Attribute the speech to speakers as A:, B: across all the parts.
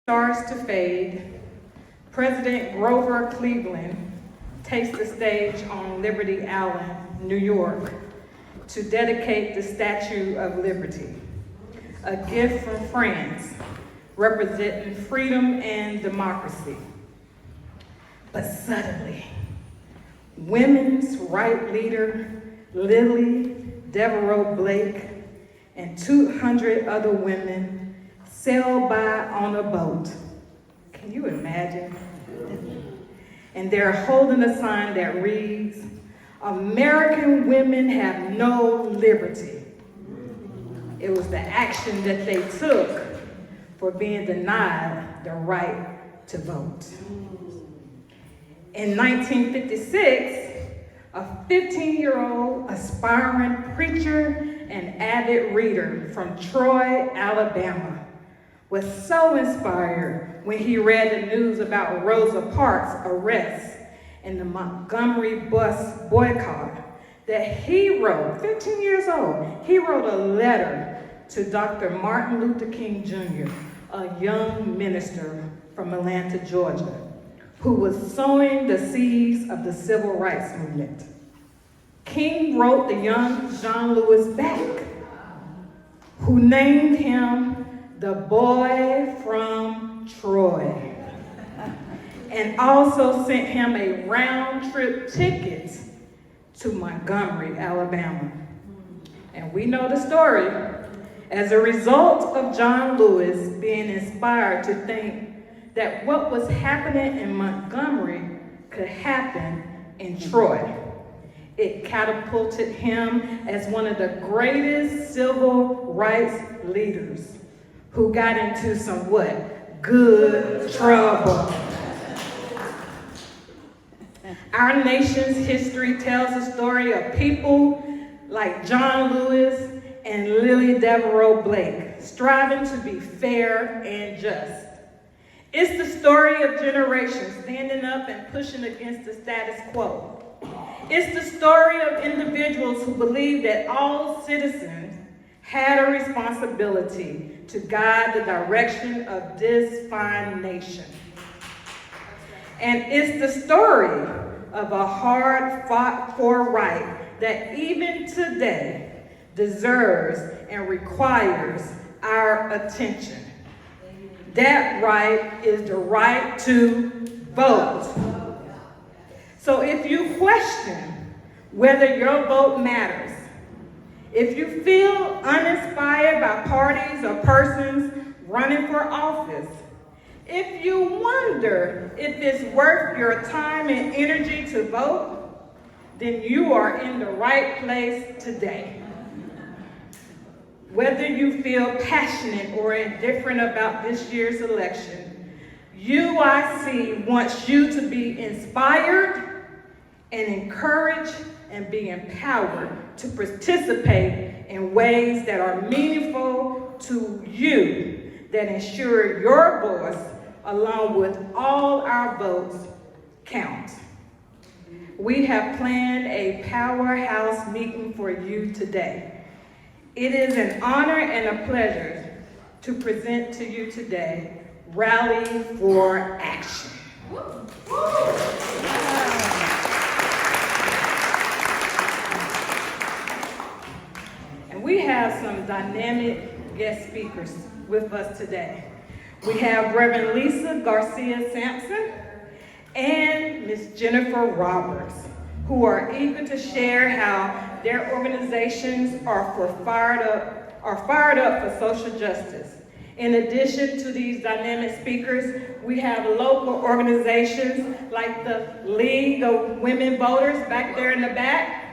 A: Starts to fade, President Grover Cleveland takes the stage on Liberty Island, New York, to dedicate the Statue of Liberty, a gift from France representing freedom and democracy. But suddenly, women's rights leader Lily Devereaux Blake and 200 other women sail by on a boat. Can you imagine? And they're holding a sign that reads, "American women have no liberty." It was the action that they took for being denied the right to vote. In 1956, a 15-year-old aspiring preacher and avid reader from Troy, Alabama, was so inspired when he read the news about Rosa Parks' arrest and the Montgomery bus boycott that he wrote, 15 years old, he wrote a letter to Dr. Martin Luther King Jr., a young minister from Atlanta, Georgia, who was sowing the seeds of the civil rights movement. King wrote the young John Lewis back, who named him the boy from Troy, and also sent him a round-trip ticket to Montgomery, Alabama. And we know the story. As a result of John Lewis being inspired to think that what was happening in Montgomery could happen in Troy, it catapulted him as one of the greatest civil rights leaders who got into some what? Good trouble. Our nation's history tells the story of people like John Lewis and Lily Devereaux Blake striving to be fair and just. It's the story of generations standing up and pushing against the status quo. It's the story of individuals who believe that all citizens had a responsibility to guide the direction of this fine nation. And it's the story of a hard fought for right that even today deserves and requires our attention. That right is the right to vote. So if you question whether your vote matters, if you feel uninspired by parties or persons running for office, if you wonder if it's worth your time and energy to vote, then you are in the right place today. Whether you feel passionate or indifferent about this year's election, UIC wants you to be inspired and encouraged and be empowered to participate in ways that are meaningful to you, that ensure your voice, along with all our votes, count. We have planned a powerhouse meeting for you today. It is an honor and a pleasure to present to you today, Rally for Action. And we have some dynamic guest speakers with us today. We have Reverend Lisa Garcia-Sampson and Ms. Jennifer Roberts, who are eager to share how their organizations are fired up for social justice. In addition to these dynamic speakers, we have local organizations like the League of Women Voters back there in the back,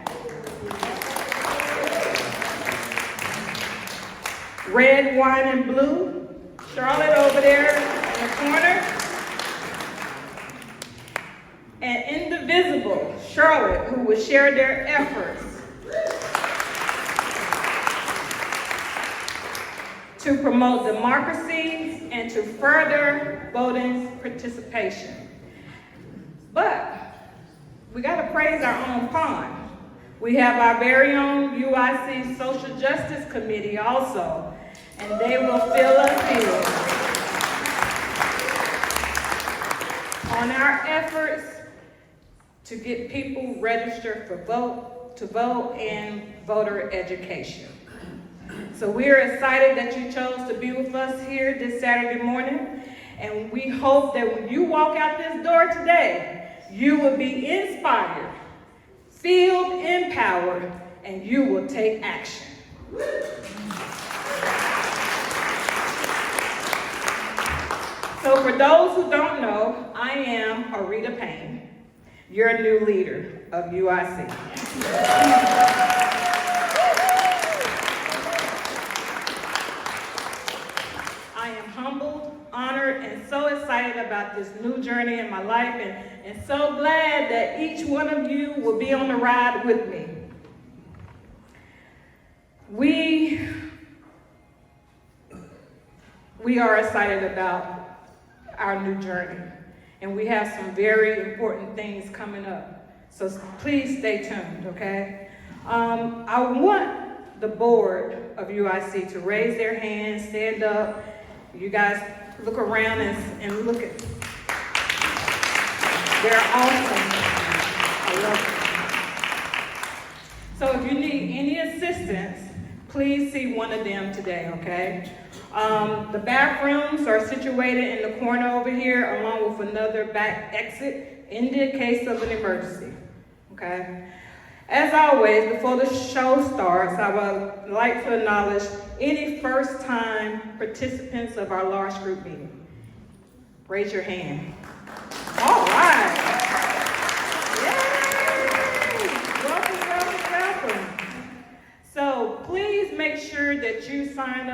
A: Red, Wine, and Blue, Charlotte over there in the corner, and Indivisible, Charlotte, who will share their efforts to promote democracy and to further voting participation. But we gotta praise our own pond. We have our very own UIC Social Justice Committee also, and they will fill us in. on our efforts to get people registered to vote and voter education. So we're excited that you chose to be with us here this Saturday morning, and we hope that when you walk out this door today, you will be inspired, feel empowered, and you will take action. So for those who don't know, I am Arita Payne, your new leader of UIC. I am humbled, honored, and so excited about this new journey in my life, and so glad that each one of you will be on the ride with me. We are excited about our new journey, and we have some very important things coming up. So please stay tuned, okay? I want the board of UIC to raise their hands, stand up. You guys look around and look at them. They're awesome. I love them. So if you need any assistance, please see one of them today, okay? The bathrooms are situated in the corner over here, along with another back exit in the case of an emergency, okay? As always, before the show starts, I would like to acknowledge any first-time participants of our large group meeting. Raise your hand. All right. Yay! Welcome. So please make sure that you sign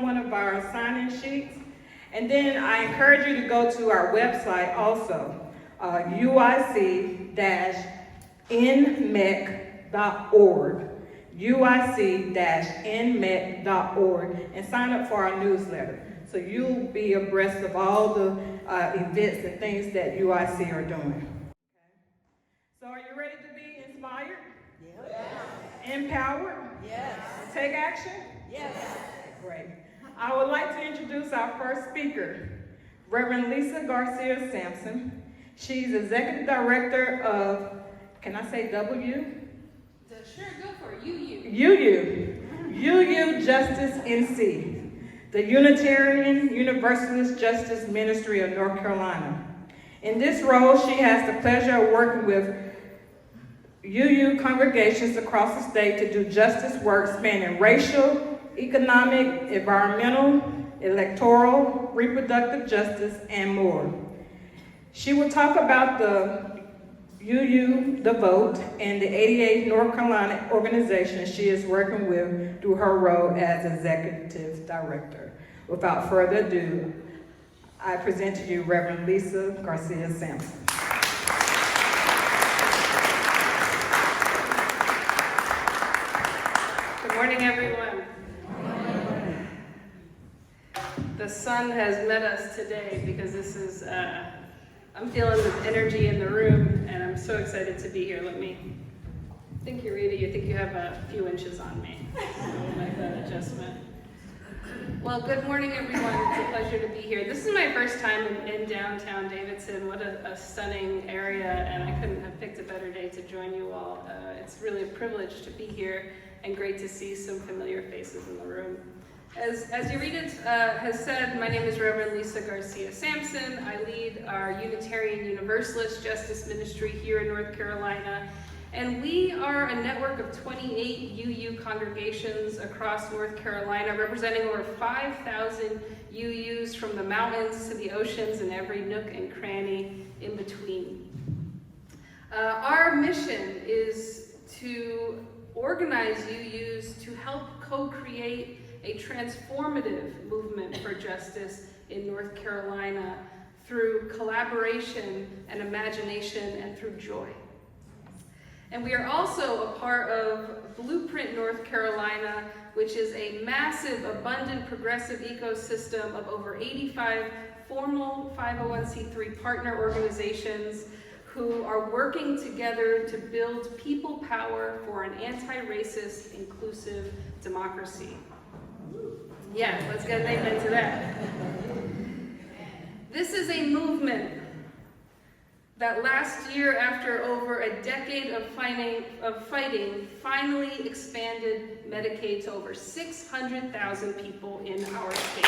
A: one of our sign-in sheets. And then I encourage you to go to our website also, UIC-NMEC.org, UIC-NMEC.org, and sign up for our newsletter. So you'll be abreast of all the events and things that UIC are doing. Okay. So are you ready to be inspired? Yes. Empowered? Yes. Take action? Yes. Great. I would like to introduce our first speaker, Reverend Lisa Garcia-Sampson. She's Executive Director of, can I say W?
B: Sure, go for it. UU
A: Justice NC, the Unitarian Universalist Justice Ministry of North Carolina. In this role, she has the pleasure of working with UU congregations across the state to do justice work spanning racial, economic, environmental, electoral, reproductive justice, and more. She will talk about the UU, the Vote, and the 88 North Carolina organization she is working with through her role as Executive Director. Without further ado, I present to you Reverend Lisa Garcia-Sampson.
B: Good morning, everyone. The sun has met us today because this is, I'm feeling the energy in the room, and I'm so excited to be here. I think you're ready. You think you have a few inches on me. I'll make that adjustment. Well, good morning, everyone. It's a pleasure to be here. This is my first time in downtown Davidson. What a stunning area, and I couldn't have picked a better day to join you all. It's really a privilege to be here, and great to see some familiar faces in the room. As Eureka has said, my name is Reverend Lisa Garcia-Sampson. I lead our Unitarian Universalist Justice Ministry here in North Carolina. And we are a network of 28 UU congregations across North Carolina, representing over 5,000 UUs from the mountains to the oceans and every nook and cranny in between. Our mission is to organize UUs to help co-create a transformative movement for justice in North Carolina through collaboration and imagination and through joy. And we are also a part of Blueprint North Carolina, which is a massive, abundant, progressive ecosystem of over 85 formal 501c3 partner organizations who are working together to build people power for an anti-racist, inclusive democracy. Yeah, let's get an amen to that. This is a movement that last year, after over a decade of fighting, finally expanded Medicaid to over 600,000 people in our state.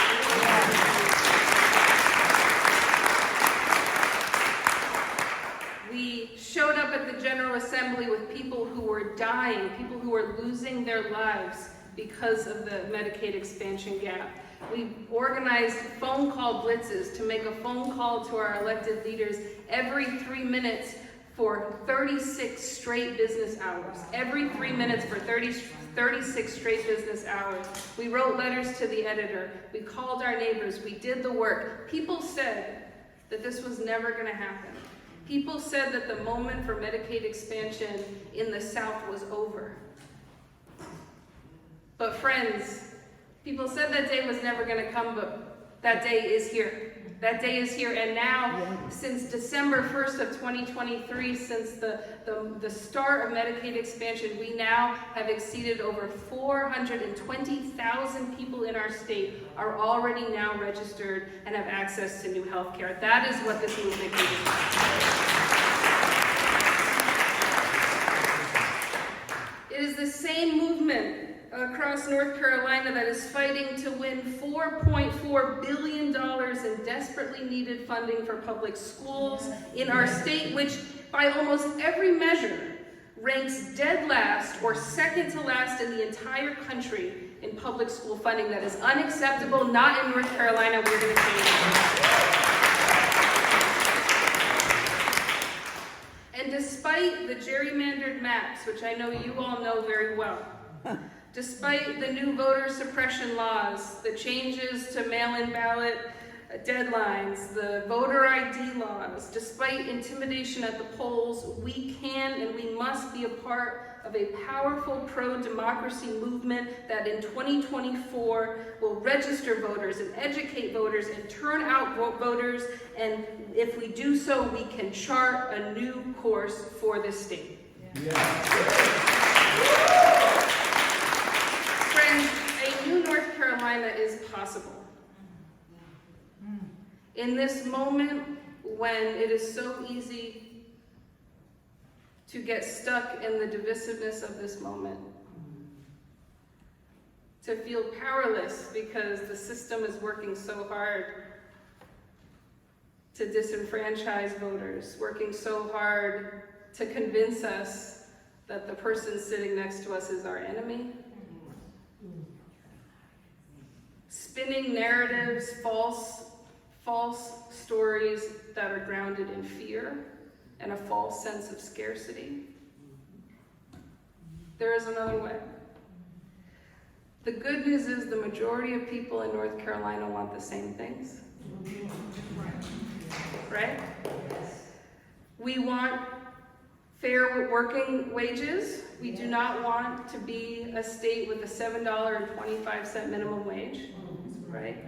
B: We showed up at the General Assembly with people who were dying, people who were losing their lives because of the Medicaid expansion gap. We organized phone call blitzes to make a phone call to our elected leaders every 3 minutes for 36 straight business hours. Every 3 minutes for 36 straight business hours. We wrote letters to the editor. We called our neighbors. We did the work. People said that this was never going to happen. People said that the moment for Medicaid expansion in the South was over. But friends, people said that day was never going to come, but that day is here. That day is here, and now, since December 1st of 2023, since the start of Medicaid expansion, we now have exceeded over 420,000 people in our state are already now registered and have access to new health care. That is what this movement can do. It is the same movement across North Carolina that is fighting to win $4.4 billion in desperately needed funding for public schools in our state, which by almost every measure ranks dead last or second to last in the entire country in public school funding. That is unacceptable, not in North Carolina. We're going to change it. And despite the gerrymandered maps, which I know you all know very well, despite the new voter suppression laws, the changes to mail-in ballot deadlines, the voter ID laws, despite intimidation at the polls, we can and we must be a part of a powerful pro-democracy movement that in 2024 will register voters and educate voters and turn out voters, and if we do so, we can chart a new course for this state. Friends, a new North Carolina is possible. In this moment when it is so easy to get stuck in the divisiveness of this moment, to feel powerless because the system is working so hard to disenfranchise voters, working so hard to convince us that the person sitting next to us is our enemy, spinning narratives, false stories that are grounded in fear and a false sense of scarcity. There is another way. The good news is the majority of people in North Carolina want the same things. Right? We want fair working wages. We do not want to be a state with a $7.25 minimum wage, right?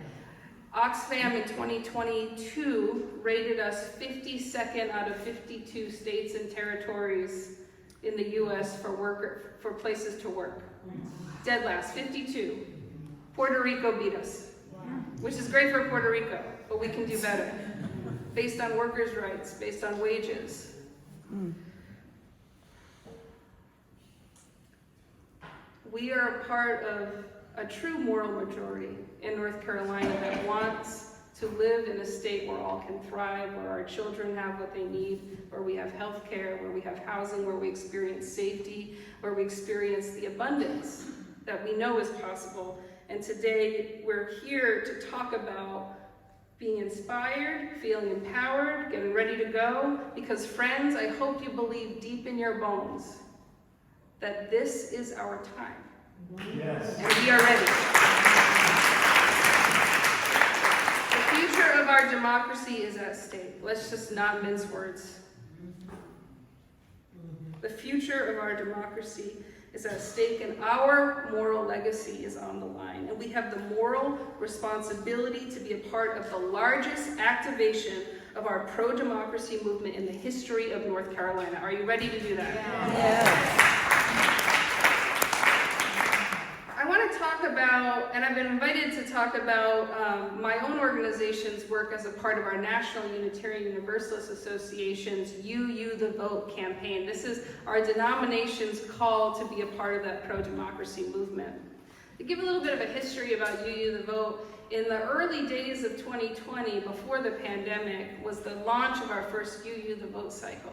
B: Oxfam in 2022 rated us 52nd out of 52 states and territories in the U.S. for places to work. Dead last, 52. Puerto Rico beat us, which is great for Puerto Rico, but we can do better. Based on workers' rights, based on wages. We are a part of a true moral majority in North Carolina that wants to live in a state where all can thrive, where our children have what they need, where we have health care, where we have housing, where we experience safety, where we experience the abundance that we know is possible. And today we're here to talk about being inspired, feeling empowered, getting ready to go, because friends, I hope you believe deep in your bones that this is our time. Yes. And we are ready. The future of our democracy is at stake. Let's just not mince words. The future of our democracy is at stake, and our moral legacy is on the line. And we have the moral responsibility to be a part of the largest activation of our pro-democracy movement in the history of North Carolina. Are you ready to do that?
C: Yes.
B: I want to talk about about, and I've been invited to talk about my own organization's work as a part of our National Unitarian Universalist Association's You the Vote campaign. This is our denomination's call to be a part of that pro-democracy movement. To give a little bit of a history about You the Vote, in the early days of 2020, before the pandemic, was the launch of our first You the Vote cycle.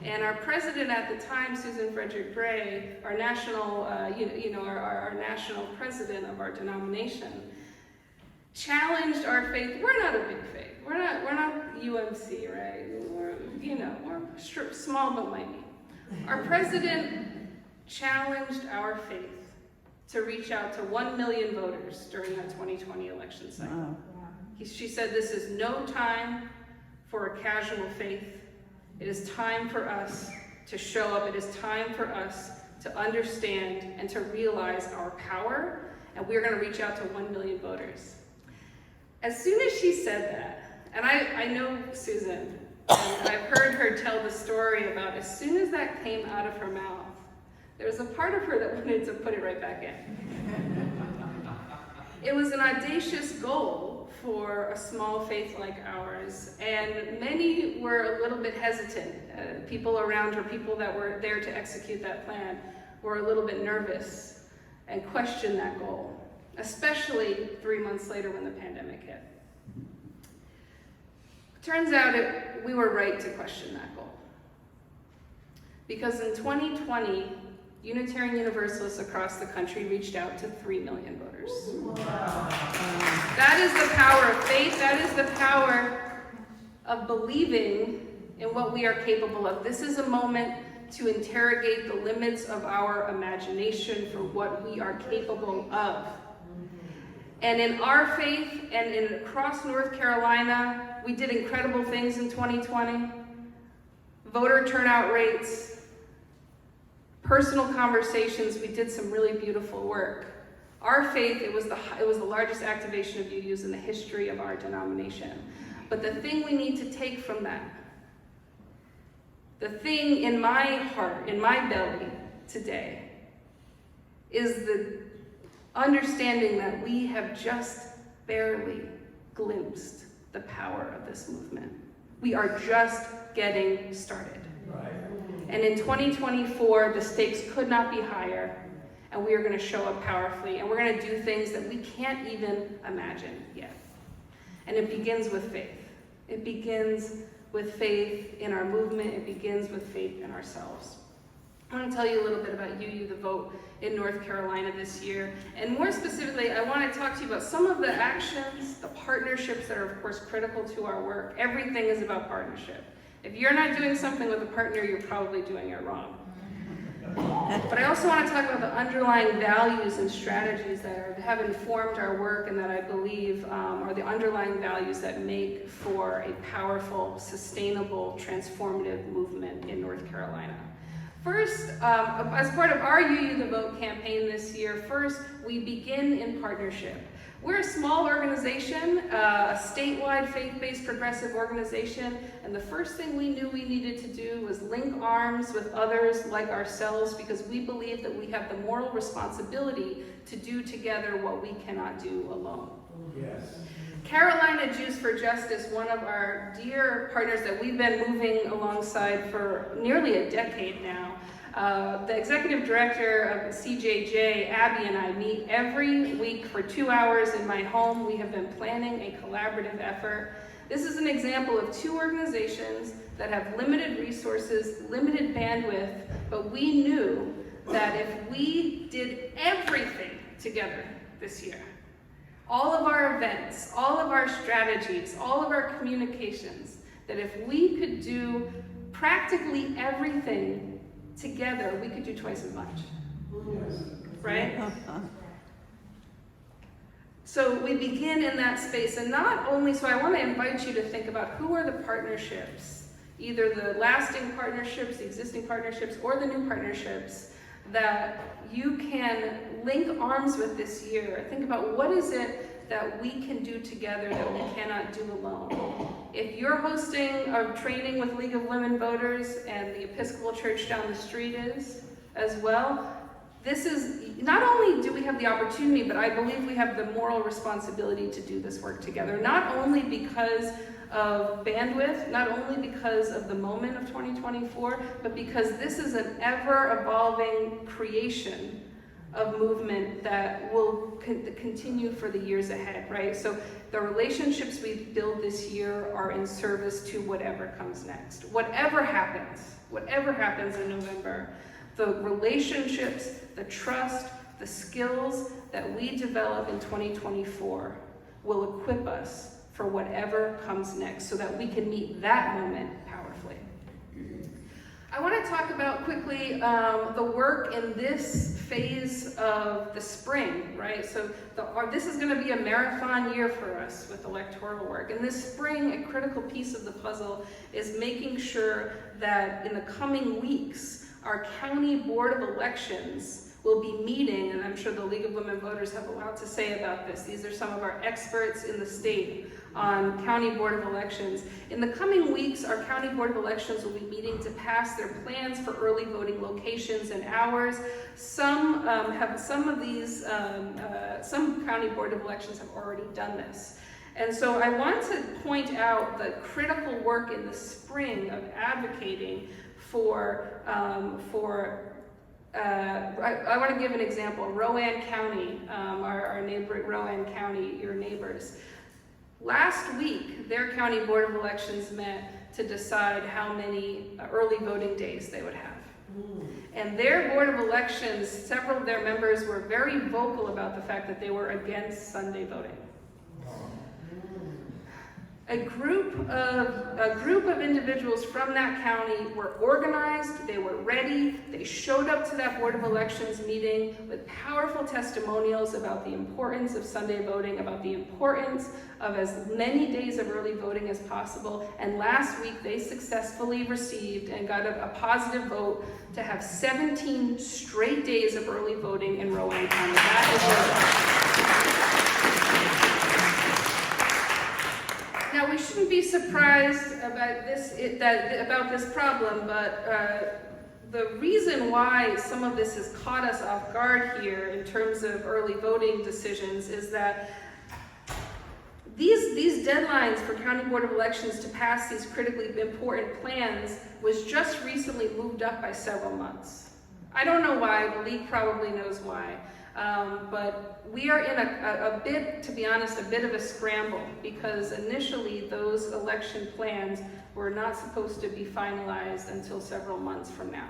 B: And our president at the time, Susan Frederick Gray, our national, our national president of our denomination, challenged our faith. We're not a big faith. We're not UMC, right? We're small but mighty. Our president challenged our faith to reach out to 1 million voters during that 2020 election cycle. Wow. She said, "This is no time for a casual faith. It is time for us to show up. It is time for us to understand and to realize our power, and we're going to reach out to 1 million voters." As soon as she said that, and I know Susan, and I've heard her tell the story about as soon as that came out of her mouth, there was a part of her that wanted to put it right back in. It was an audacious goal for a small faith like ours, and many were a little bit hesitant. People around her, people that were there to execute that plan, were a little bit nervous and questioned that goal, especially 3 months later when the pandemic hit. Turns out we were right to question that goal. Because in 2020, Unitarian Universalists across the country reached out to 3 million voters. Wow. That is the power of faith. That is the power of believing in what we are capable of. This is a moment to interrogate the limits of our imagination for what we are capable of. And in our faith and across North Carolina, we did incredible things in 2020. Voter turnout rates, personal conversations, we did some really beautiful work. Our faith, it was the largest activation of UUs in the history of our denomination. But the thing we need to take from that, the thing in my heart, in my belly today, is the understanding that we have just barely glimpsed the power of this movement. We are just getting started. Right. And in 2024, the stakes could not be higher, and we are going to show up powerfully, and we're going to do things that we can't even imagine yet. And it begins with faith. It begins with faith in our movement. It begins with faith in ourselves. I want to tell you a little bit about You the Vote in North Carolina this year. And more specifically, I want to talk to you about some of the actions, the partnerships that are, of course, critical to our work. Everything is about partnership. If you're not doing something with a partner, you're probably doing it wrong. But I also want to talk about the underlying values and strategies that have informed our work and that I believe are the underlying values that make for a powerful, sustainable, transformative movement in North Carolina. First, as part of our You the Vote campaign this year, first, we begin in partnership. We're a small organization, a statewide faith-based progressive organization, and the first thing we knew we needed to do was link arms with others like ourselves because we believe that we have the moral responsibility to do together what we cannot do alone. Yes. Carolina Jews for Justice, one of our dear partners that we've been moving alongside for nearly a decade now, the executive director of CJJ, Abby, and I meet every week for 2 hours in my home. We have been planning a collaborative effort. This is an example of two organizations that have limited resources, limited bandwidth, but we knew that if we did everything together this year, all of our events, all of our strategies, all of our communications, that if we could do practically everything together, we could do twice as much, right? So we begin in that space, and not only, so I want to invite you to think about who are the partnerships, either the lasting partnerships, the existing partnerships, or the new partnerships that you can link arms with this year. Think about what is it that we can do together that we cannot do alone. If you're hosting a training with League of Women Voters and the Episcopal Church down the street is as well, this is, not only do we have the opportunity, but I believe we have the moral responsibility to do this work together, not only because of bandwidth, not only because of the moment of 2024, but because this is an ever-evolving creation of movement that will continue for the years ahead, right? So the relationships we build this year are in service to whatever comes next. Whatever happens in November, the relationships, the trust, the skills that we develop in 2024 will equip us for whatever comes next so that we can meet that moment powerfully. I want to talk about quickly the work in this phase of the spring, right? So this is going to be a marathon year for us with electoral work. And this spring, a critical piece of the puzzle is making sure that in the coming weeks, our county board of elections will be meeting, and I'm sure the League of Women Voters have a lot to say about this. These are some of our experts in the state on county board of elections. In the coming weeks, our county board of elections will be meeting to pass their plans for early voting locations and hours. Some county board of elections have already done this. And so I want to point out the critical work in the spring of advocating I want to give an example. Rowan County, our neighbor, Rowan County, your neighbors. Last week, their county board of elections met to decide how many early voting days they would have. And their board of elections, several of their members were very vocal about the fact that they were against Sunday voting. A group of individuals from that county were organized, they were ready, they showed up to that Board of Elections meeting with powerful testimonials about the importance of Sunday voting, about the importance of as many days of early voting as possible, and last week they successfully received and got a positive vote to have 17 straight days of early voting in Rowan County. That is Now, we shouldn't be surprised about this problem, but the reason why some of this has caught us off guard here in terms of early voting decisions is that these deadlines for County Board of Elections to pass these critically important plans was just recently moved up by several months. I don't know why, the league probably knows why. But we are in a bit, to be honest, a bit of a scramble because initially those election plans were not supposed to be finalized until several months from now.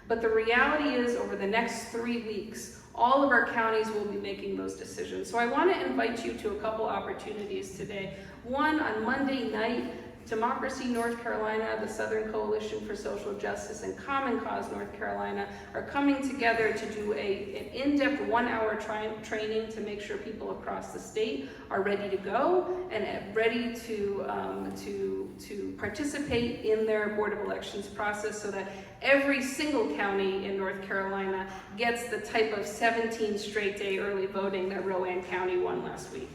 B: But the reality is over the next 3 weeks, all of our counties will be making those decisions. So I want to invite you to a couple opportunities today. One, on Monday night, Democracy North Carolina, the Southern Coalition for Social Justice, and Common Cause North Carolina are coming together to do an in-depth 1-hour training to make sure people across the state are ready to go and ready to participate in their Board of Elections process so that every single county in North Carolina gets the type of 17 straight day early voting that Rowan County won last week.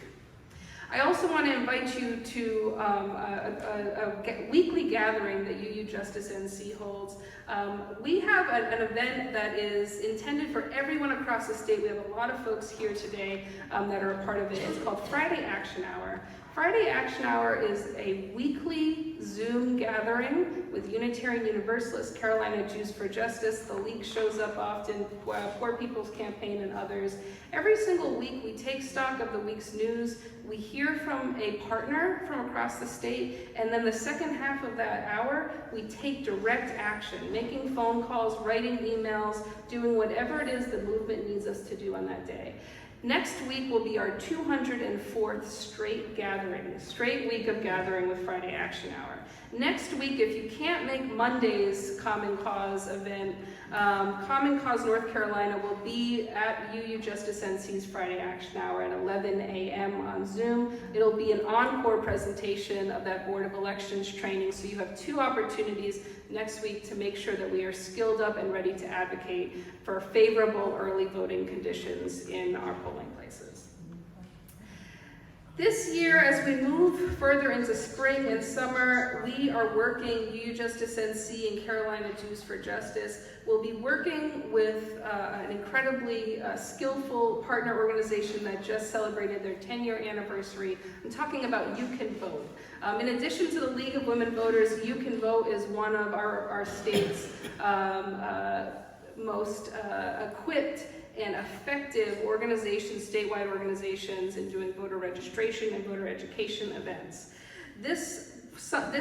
B: I also want to invite you to a weekly gathering that UU Justice NC holds. We have an event that is intended for everyone across the state. We have a lot of folks here today that are a part of it. It's called Friday Action Hour. Friday Action Hour is a weekly Zoom gathering with Unitarian Universalists, Carolina Jews for Justice. The League shows up often, Poor People's Campaign and others. Every single week we take stock of the week's news. We hear from a partner from across the state, and then the second half of that hour, we take direct action, making phone calls, writing emails, doing whatever it is the movement needs us to do on that day. Next week will be our 204th straight week of gathering with Friday Action Hour. Next week, if you can't make Monday's Common Cause event, Common Cause North Carolina will be at UU Justice NC's Friday Action Hour at 11 a.m. on Zoom. It'll be an encore presentation of that Board of Elections training, so you have 2 opportunities next week to make sure that we are skilled up and ready to advocate for favorable early voting conditions in our polling places. This year, as we move further into spring and summer, we are working, UU Justice NC and Carolina Jews for Justice will be working with an incredibly skillful partner organization that just celebrated their 10-year anniversary. I'm talking about You Can Vote. In addition to the League of Women Voters, You Can Vote is one of our state's most equipped and effective organizations, statewide organizations, in doing voter registration and voter education events. This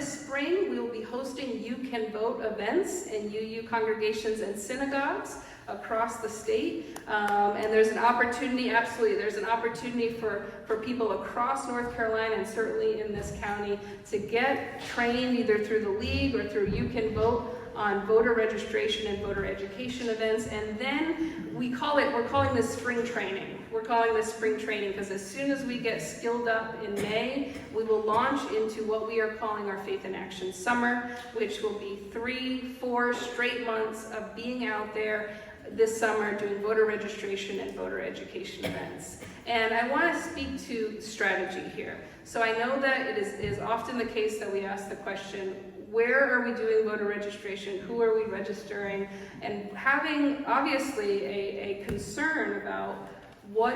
B: spring, we will be hosting You Can Vote events in UU congregations and synagogues across the state. And there's an opportunity, absolutely, there's an opportunity for people across North Carolina and certainly in this county to get trained either through the league or through You Can Vote on voter registration and voter education events. And then we're calling this spring training. We're calling this spring training because as soon as we get skilled up in May, we will launch into what we are calling our Faith in Action Summer, which will be 3-4 straight months of being out there this summer doing voter registration and voter education events. And I want to speak to strategy here. So I know that it is often the case that we ask the question, where are we doing voter registration? Who are we registering? And having obviously a concern about what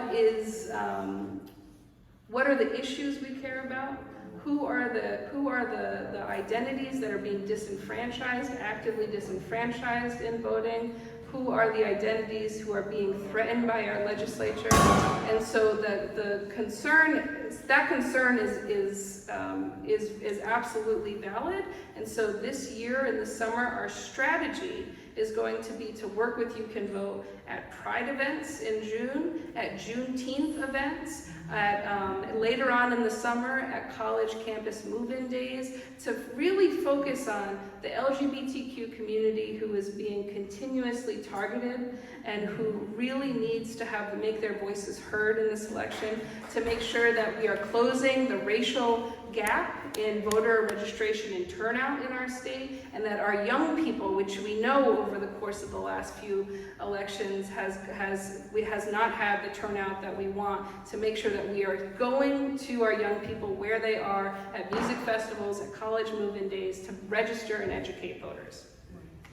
B: are the issues we care about? Who are the identities that are being disenfranchised, actively disenfranchised in voting? Who are the identities who are being threatened by our legislature? And so the concern is absolutely valid. And so this year in the summer, our strategy is going to be to work with You Can Vote at Pride events in June, at Juneteenth events, at later on in the summer at college campus move-in days, to really focus on the LGBTQ community who is being continuously targeted and who really needs to make their voices heard in this election, to make sure that we are closing the racial gap in voter registration and turnout in our state, and that our young people, which we know over the course of the last few elections has not had the turnout that we want, to make sure that we are going to our young people where they are at music festivals, at college move-in days, to register and educate voters.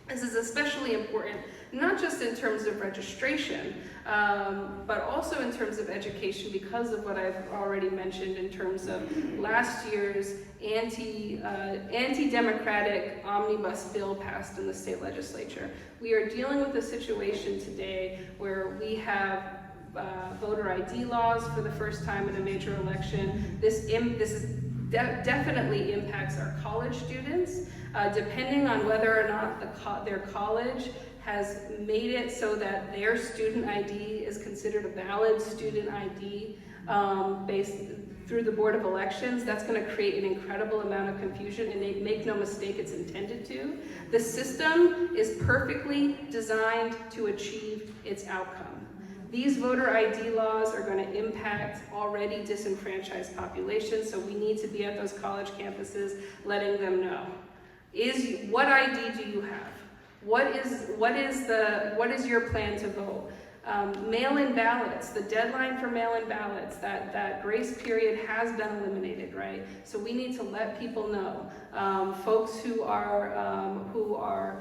B: This is especially important, not just in terms of registration, but also in terms of education, because of what I've already mentioned in terms of last year's anti-democratic omnibus bill passed in the state legislature. We are dealing with a situation today where we have voter ID laws for the first time in a major election. This definitely impacts our college students, depending on whether or not their college has made it so that their student ID is considered a valid student ID based through the Board of Elections. That's going to create an incredible amount of confusion, and make no mistake, it's intended to. The system is perfectly designed to achieve its outcome. These voter ID laws are going to impact already disenfranchised populations, so we need to be at those college campuses letting them know. What ID do you have? What is your plan to vote? Mail-in ballots, the deadline for mail-in ballots, that grace period has been eliminated, right? So we need to let people know. Folks who are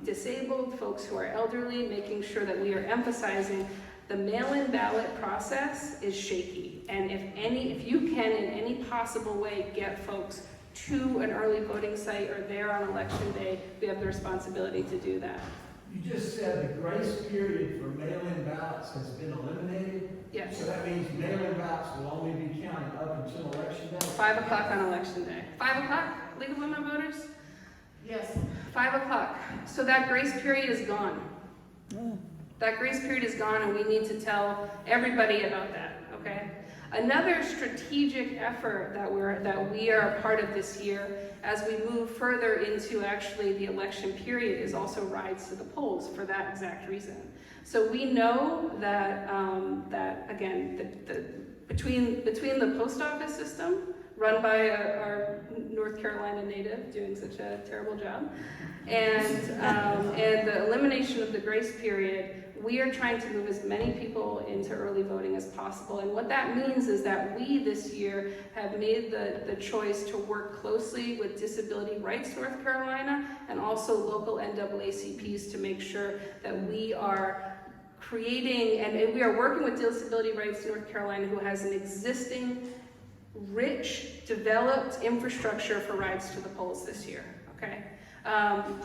B: disabled, folks who are elderly, making sure that we are emphasizing the mail-in ballot process is shaky. And if you can in any possible way get folks to an early voting site or there on election day, we have the responsibility to do that.
C: You just said the grace period for mail-in ballots has been eliminated?
B: Yes.
C: So that means mail-in ballots will only be counted up until election day?
B: 5 o'clock on election day. 5 o'clock, League of Women Voters?
D: Yes.
B: 5 o'clock. So that grace period is gone. That grace period is gone, and we need to tell everybody about that, okay? Another strategic effort that we are a part of this year as we move further into actually the election period is also rides to the polls for that exact reason. So we know that between the post office system run by our North Carolina native doing such a terrible job, and the elimination of the grace period, We are trying to move as many people into early voting as possible. And what that means is that we this year have made the choice to work closely with Disability Rights North Carolina and also local NAACPs to make sure that we are creating, and we are working with Disability Rights North Carolina, who has an existing, rich, developed infrastructure for rides to the polls this year, okay?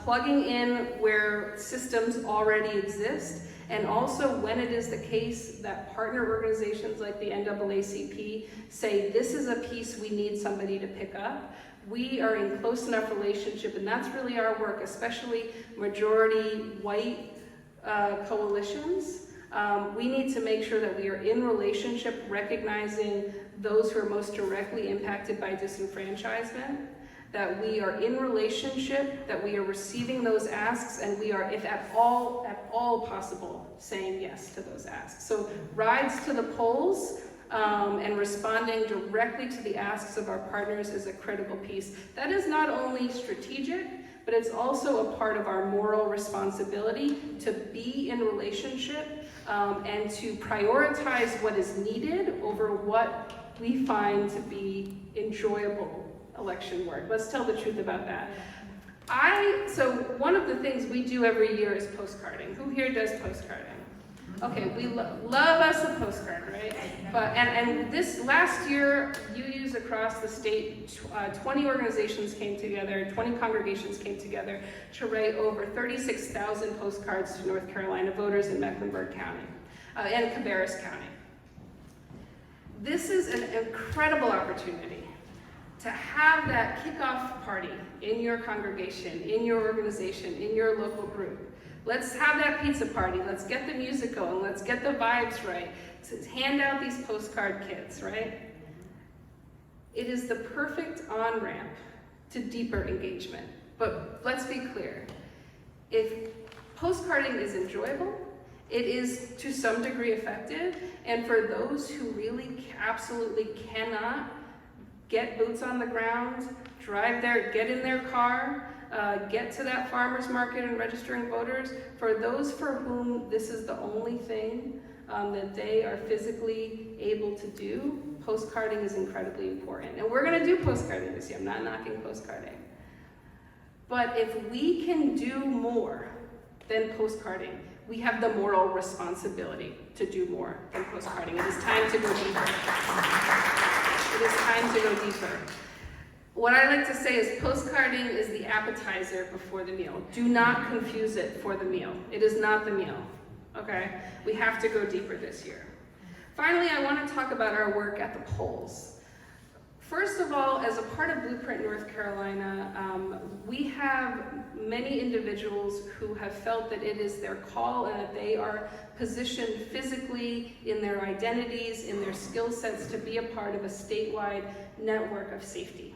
B: Plugging in where systems already exist, and also when it is the case that partner organizations like the NAACP say this is a piece we need somebody to pick up, we are in close enough relationship, and that's really our work, especially majority white coalitions. We need to make sure that we are in relationship, recognizing those who are most directly impacted by disenfranchisement, that we are in relationship, that we are receiving those asks, and we are, if at all possible, saying yes to those asks. So rides to the polls and responding directly to the asks of our partners is a critical piece. That is not only strategic, but it's also a part of our moral responsibility to be in relationship and to prioritize what is needed over what we find to be enjoyable election work. Let's tell the truth about that. So one of the things we do every year is postcarding. Who here does postcarding? Okay, we love us a postcard, right? But and this last year, UUs across the state, 20 organizations came together, 20 congregations came together to write over 36,000 postcards to North Carolina voters in Mecklenburg County and Cabarrus County. This is an incredible opportunity to have that kickoff party in your congregation, in your organization, in your local group. Let's have that pizza party. Let's get the music going. Let's get the vibes right. Let's hand out these postcard kits, right? It is the perfect on-ramp to deeper engagement. But let's be clear. If postcarding is enjoyable, it is to some degree effective, and for those who really absolutely cannot get boots on the ground, drive there, get in their car, get to that farmer's market and registering voters, for those for whom this is the only thing that they are physically able to do, postcarding is incredibly important. And we're gonna do postcarding this year, I'm not knocking postcarding. But if we can do more than postcarding, we have the moral responsibility to do more than postcarding. It is time to go deeper. It is time to go deeper. What I like to say is postcarding is the appetizer before the meal. Do not confuse it for the meal. It is not the meal, okay? We have to go deeper this year. Finally, I want to talk about our work at the polls. First of all, as a part of Blueprint North Carolina, we have many individuals who have felt that it is their call and that they are positioned physically in their identities, in their skill sets to be a part of a statewide network of safety.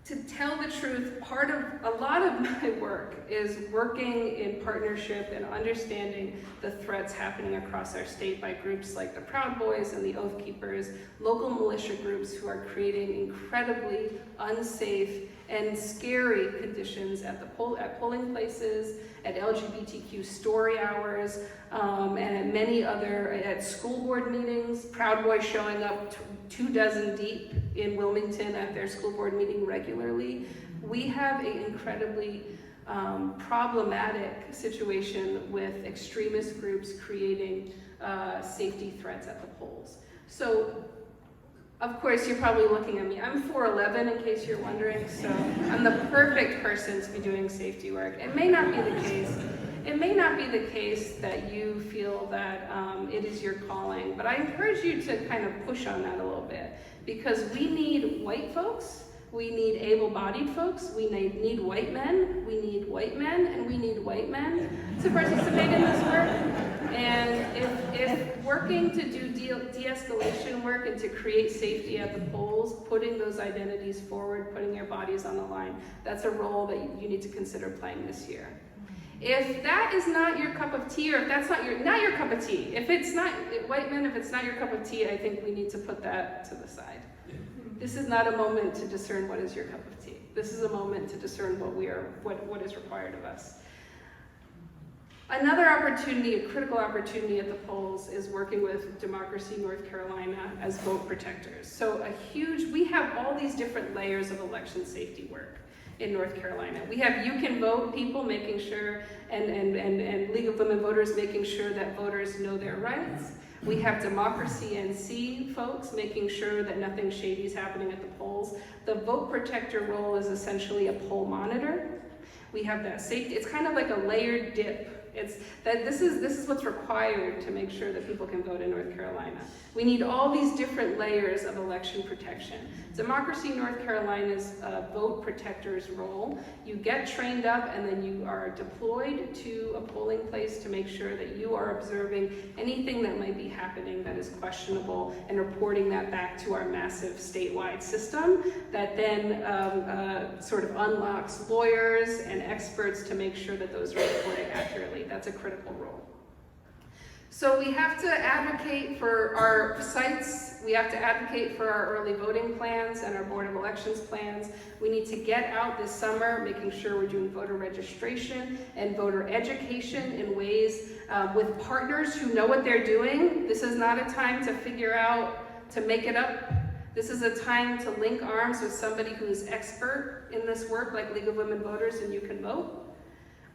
B: To tell the truth, a lot of my work is working in partnership and understanding the threats happening across our state by groups like the Proud Boys and the Oath Keepers, local militia groups who are creating incredibly unsafe and scary conditions at polling places, at LGBTQ story hours, and at many other, at school board meetings, Proud Boys showing up 24 deep in Wilmington at their school board meeting regularly. We have an incredibly problematic situation with extremist groups creating safety threats at the polls. So, of course, you're probably looking at me. I'm 4'11", in case you're wondering, so I'm the perfect person to be doing safety work. It may not be the case. It may not be the case that you feel that it is your calling, but I encourage you to kind of push on that a little bit, because we need white folks, we need able-bodied folks, we need white men, we need white men, and we need white men to participate in this work. And if working to do de-escalation work and to create safety at the polls, putting those identities forward, putting your bodies on the line, that's a role that you need to consider playing this year. If that is not your cup of tea, or if that's not your cup of tea, if it's not, white men, if it's not your cup of tea, I think we need to put that to the side. This is not a moment to discern what is your cup of tea. This is a moment to discern what is required of us. Another opportunity, a critical opportunity at the polls, is working with Democracy North Carolina as vote protectors. So we have all these different layers of election safety work in North Carolina. We have You Can Vote people making sure, and League of Women Voters making sure that voters know their rights. We have Democracy NC folks making sure that nothing shady is happening at the polls. The vote protector role is essentially a poll monitor. We have that safety, it's kind of like a layered dip. This is what's required to make sure that people can vote in North Carolina. We need all these different layers of election protection. Democracy North Carolina's vote protector's role, you get trained up and then you are deployed to a polling place to make sure that you are observing anything that might be happening that is questionable and reporting that back to our massive statewide system that then sort of unlocks lawyers and experts to make sure that those are reported accurately. That's a critical role. So we have to advocate for our sites, we have to advocate for our early voting plans and our Board of Elections plans. We need to get out this summer, making sure we're doing voter registration and voter education in ways with partners who know what they're doing. This is not a time to figure out, to make it up. This is a time to link arms with somebody who is expert in this work, like League of Women Voters and You Can Vote.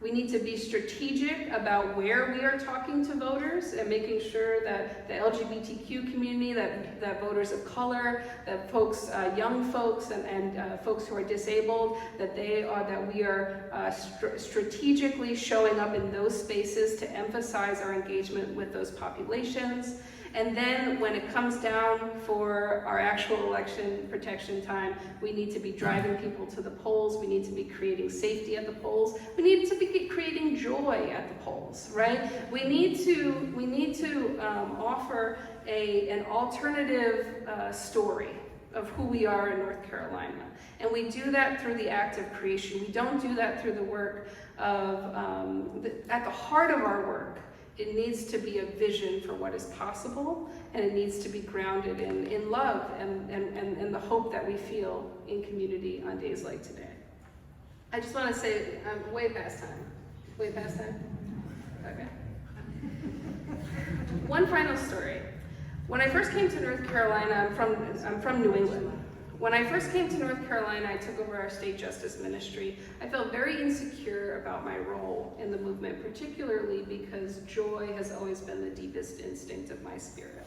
B: We need to be strategic about where we are talking to voters and making sure that the LGBTQ community, that voters of color, that folks, young folks and folks who are disabled, that we are strategically showing up in those spaces to emphasize our engagement with those populations. And then when it comes down for our actual election protection time, we need to be driving people to the polls. We need to be creating safety at the polls. We need to be creating joy at the polls, right? We need to offer an alternative story of who we are in North Carolina. And we do that through the act of creation. We don't do that through the work of, at the heart of our work, it needs to be a vision for what is possible, and it needs to be grounded in love and the hope that we feel in community on days like today. I just want to say, I'm way past time. Way past time? Okay. One final story. When I first came to North Carolina, I'm from New England. When I first came to North Carolina, I took over our state justice ministry. I felt very insecure about my role in the movement, particularly because joy has always been the deepest instinct of my spirit.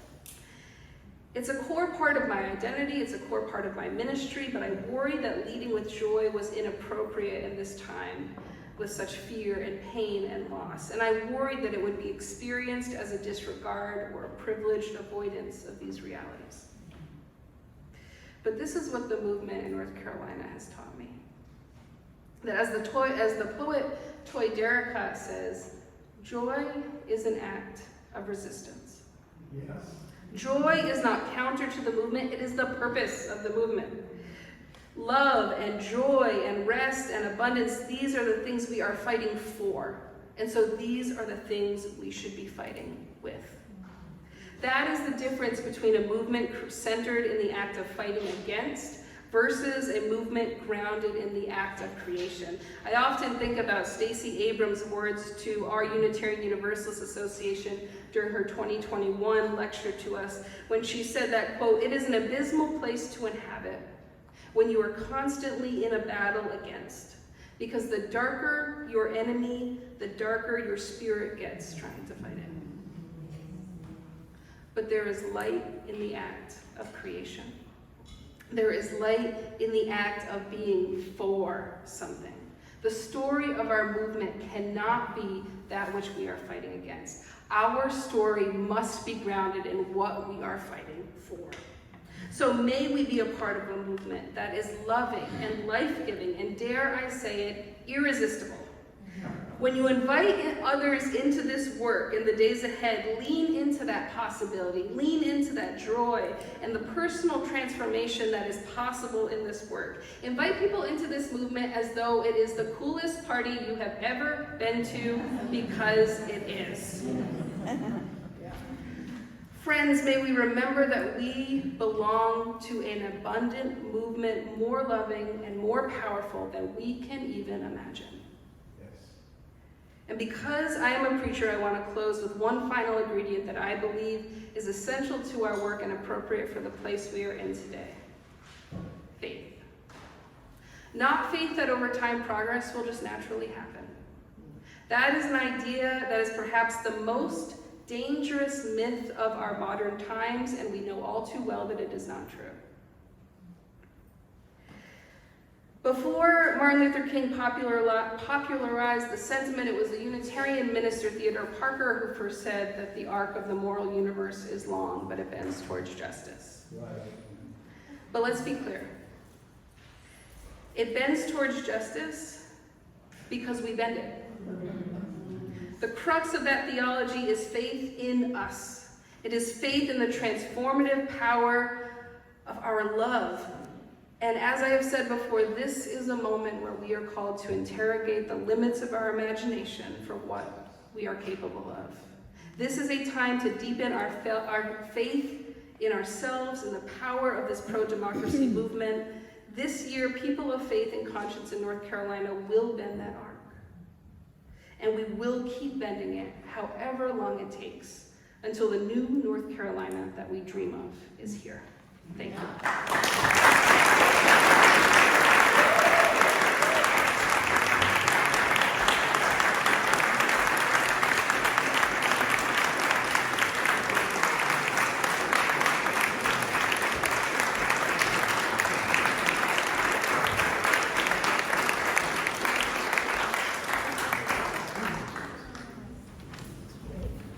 B: It's a core part of my identity, it's a core part of my ministry, but I worried that leading with joy was inappropriate in this time with such fear and pain and loss. And I worried that it would be experienced as a disregard or a privileged avoidance of these realities. But this is what the movement in North Carolina has taught me. That as the poet Toy Derricott says, joy is an act of resistance.
C: Yes.
B: Joy is not counter to the movement, it is the purpose of the movement. Love and joy and rest and abundance, these are the things we are fighting for. And so these are the things we should be fighting with. That is the difference between a movement centered in the act of fighting against versus a movement grounded in the act of creation. I often think about Stacey Abrams' words to our Unitarian Universalist Association during her 2021 lecture to us when she said that, quote, "It is an abysmal place to inhabit when you are constantly in a battle against, because the darker your enemy, the darker your spirit gets trying to fight it. But there is light in the act of creation. There is light in the act of being for something. The story of our movement cannot be that which we are fighting against. Our story must be grounded in what we are fighting for. So may we be a part of a movement that is loving and life-giving, and dare I say it, irresistible. When you invite others into this work in the days ahead, lean into that possibility, lean into that joy and the personal transformation that is possible in this work. Invite people into this movement as though it is the coolest party you have ever been to, because it is. Friends, may we remember that we belong to an abundant movement, more loving and more powerful than we can even imagine. And because I am a preacher, I want to close with one final ingredient that I believe is essential to our work and appropriate for the place we are in today. Faith. Not faith that over time progress will just naturally happen. That is an idea that is perhaps the most dangerous myth of our modern times, and we know all too well that it is not true. Before Martin Luther King popularized the sentiment, it was the Unitarian minister Theodore Parker who first said that the arc of the moral universe is long, but it bends towards justice.
C: Right.
B: But let's be clear. It bends towards justice because we bend it. The crux of that theology is faith in us. It is faith in the transformative power of our love. And as I have said before, this is a moment where we are called to interrogate the limits of our imagination for what we are capable of. This is a time to deepen our faith in ourselves and the power of this pro-democracy movement. This year, people of faith and conscience in North Carolina will bend that arc. And we will keep bending it, however long it takes, until the new North Carolina that we dream of is here. Thank you.